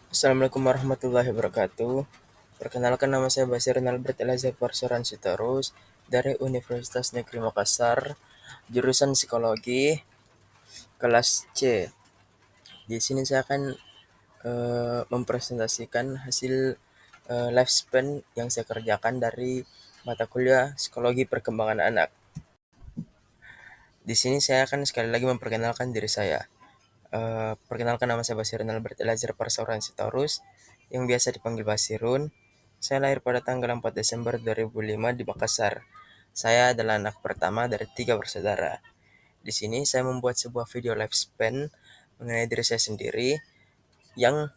Assalamualaikum warahmatullahi wabarakatuh. Perkenalkan nama saya Basir Nalbert Elazar Parsoran Sitorus dari Universitas Negeri Makassar, jurusan Psikologi, kelas C. Di sini saya akan mempresentasikan hasil lifespan yang saya kerjakan dari mata kuliah Psikologi Perkembangan Anak. Di sini saya akan sekali lagi memperkenalkan diri saya. Perkenalkan nama saya Basir Nalbert Elazar Parsoran Sitorus, yang biasa dipanggil Basirun. Saya lahir pada tanggal 4 Desember 2005 di Makassar. Saya adalah anak pertama dari 3 bersaudara. Di sini saya membuat sebuah video lifespan mengenai diri saya sendiri yang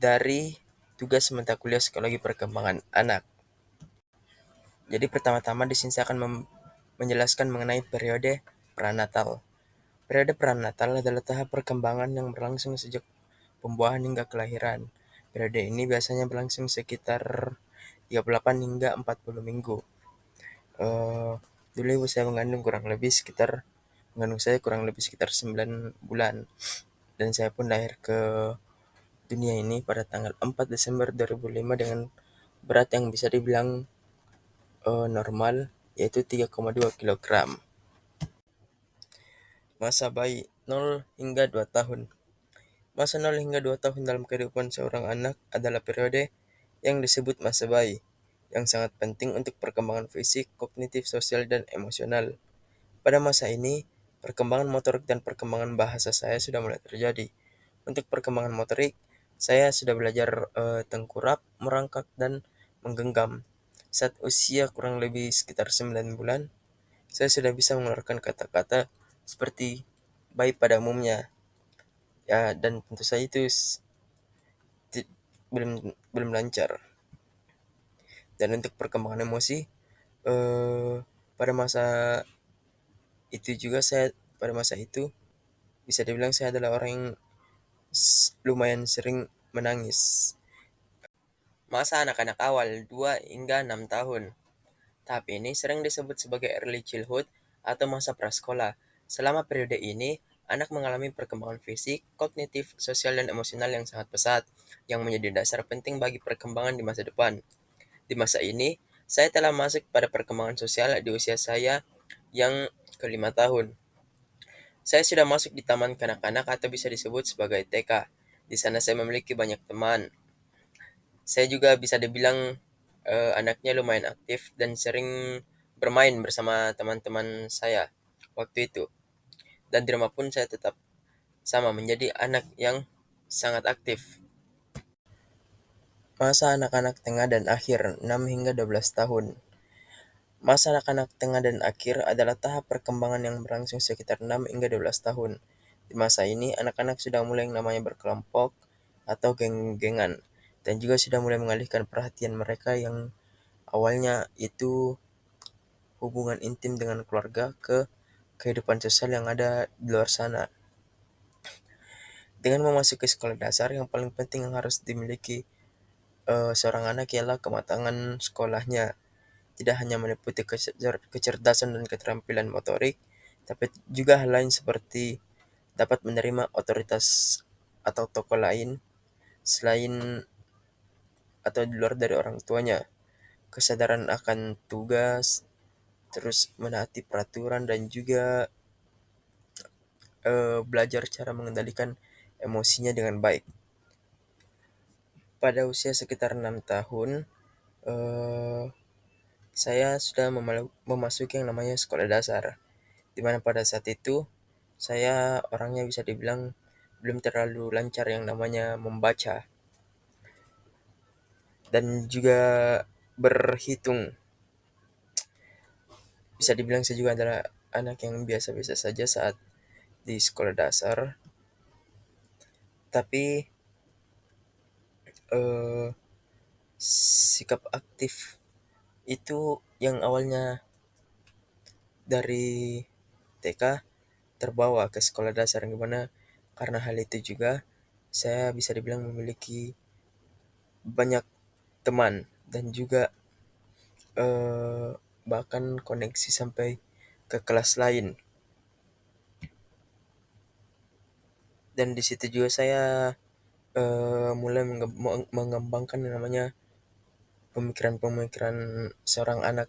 dari tugas mata kuliah psikologi perkembangan anak. Jadi pertama-tama di sini saya akan menjelaskan mengenai periode pranatal. Periode pranatal adalah tahap perkembangan yang berlangsung sejak pembuahan hingga kelahiran. Periode ini biasanya berlangsung sekitar 38 hingga 40 minggu. Dulu ibu saya mengandung saya kurang lebih sekitar 9 bulan. Dan saya pun lahir ke dunia ini pada tanggal 4 Desember 2005 dengan berat yang bisa dibilang normal, yaitu 3,2 kilogram. Masa bayi 0 hingga 2 tahun. Masa 0 hingga 2 tahun dalam kehidupan seorang anak adalah periode yang disebut masa bayi, yang sangat penting untuk perkembangan fisik, kognitif, sosial, dan emosional. Pada masa ini, perkembangan motorik dan perkembangan bahasa saya sudah mulai terjadi. Untuk perkembangan motorik, saya sudah belajar tengkurap, merangkak, dan menggenggam. Saat usia kurang lebih sekitar 9 bulan, saya sudah bisa mengeluarkan kata-kata seperti bayi pada umumnya. Ya, dan tentu saja itu belum belum lancar. Dan untuk perkembangan emosi, eh, pada masa pada masa itu bisa dibilang saya adalah orang yang lumayan sering menangis. Masa anak-anak awal 2 hingga 6 tahun. Tahap ini sering disebut sebagai early childhood atau masa prasekolah. Selama periode ini, anak mengalami perkembangan fisik, kognitif, sosial, dan emosional yang sangat pesat, yang menjadi dasar penting bagi perkembangan di masa depan. Di masa ini, saya telah masuk pada perkembangan sosial di usia saya yang kelima tahun. Saya sudah masuk di taman kanak-kanak atau bisa disebut sebagai TK. Di sana saya memiliki banyak teman. Saya juga bisa dibilang anaknya lumayan aktif dan sering bermain bersama teman-teman saya waktu itu. Dan di rumah pun saya tetap sama menjadi anak yang sangat aktif. Masa anak-anak tengah dan akhir 6 hingga 12 tahun. Masa anak-anak tengah dan akhir adalah tahap perkembangan yang berlangsung sekitar 6 hingga 12 tahun. Di masa ini, anak-anak sudah mulai yang namanya berkelompok atau geng-gengan, dan juga sudah mulai mengalihkan perhatian mereka yang awalnya itu hubungan intim dengan keluarga ke kehidupan sosial yang ada di luar sana. Dengan memasuki sekolah dasar, yang paling penting yang harus dimiliki seorang anak ialah kematangan sekolahnya. Tidak hanya meliputi kecerdasan dan keterampilan motorik, tapi juga hal lain seperti dapat menerima otoritas atau tokoh lain selain atau di luar dari orang tuanya, kesadaran akan tugas, terus menaati peraturan, dan juga belajar cara mengendalikan emosinya dengan baik. Pada usia sekitar 6 tahun, eh, saya sudah memasuki yang namanya sekolah dasar, di mana pada saat itu saya orangnya bisa dibilang belum terlalu lancar yang namanya membaca dan juga berhitung. Bisa dibilang saya juga adalah anak yang biasa-biasa saja saat di sekolah dasar, tapi eh, sikap aktif itu yang awalnya dari TK terbawa ke sekolah dasar, yang gimana karena hal itu juga saya bisa dibilang memiliki banyak teman dan juga eh, bahkan koneksi sampai ke kelas lain. Dan di situ juga saya mulai mengembangkan yang namanya pemikiran-pemikiran seorang anak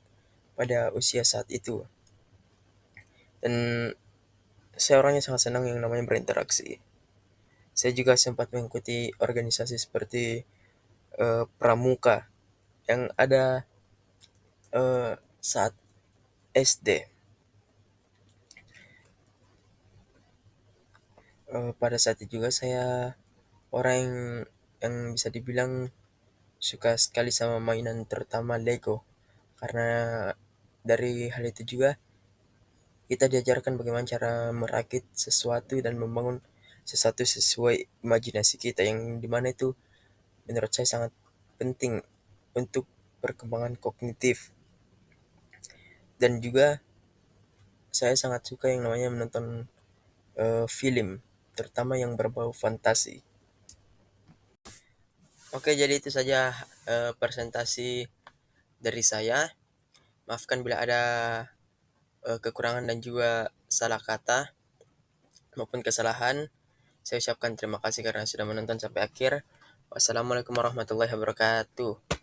pada usia saat itu. Dan saya orangnya sangat senang yang namanya berinteraksi. Saya juga sempat mengikuti organisasi seperti Pramuka yang ada saat SD. Pada saat itu juga saya orang yang bisa dibilang suka sekali sama mainan terutama Lego. Karena dari hal itu juga kita diajarkan bagaimana cara merakit sesuatu dan membangun sesuatu sesuai imajinasi kita, yang dimana itu menurut saya sangat penting untuk perkembangan kognitif. Dan juga saya sangat suka yang namanya menonton film, terutama yang berbau fantasi. Oke, jadi itu saja presentasi dari saya. Maafkan bila ada kekurangan dan juga salah kata maupun kesalahan. Saya ucapkan terima kasih karena sudah menonton sampai akhir. Wassalamualaikum warahmatullahi wabarakatuh.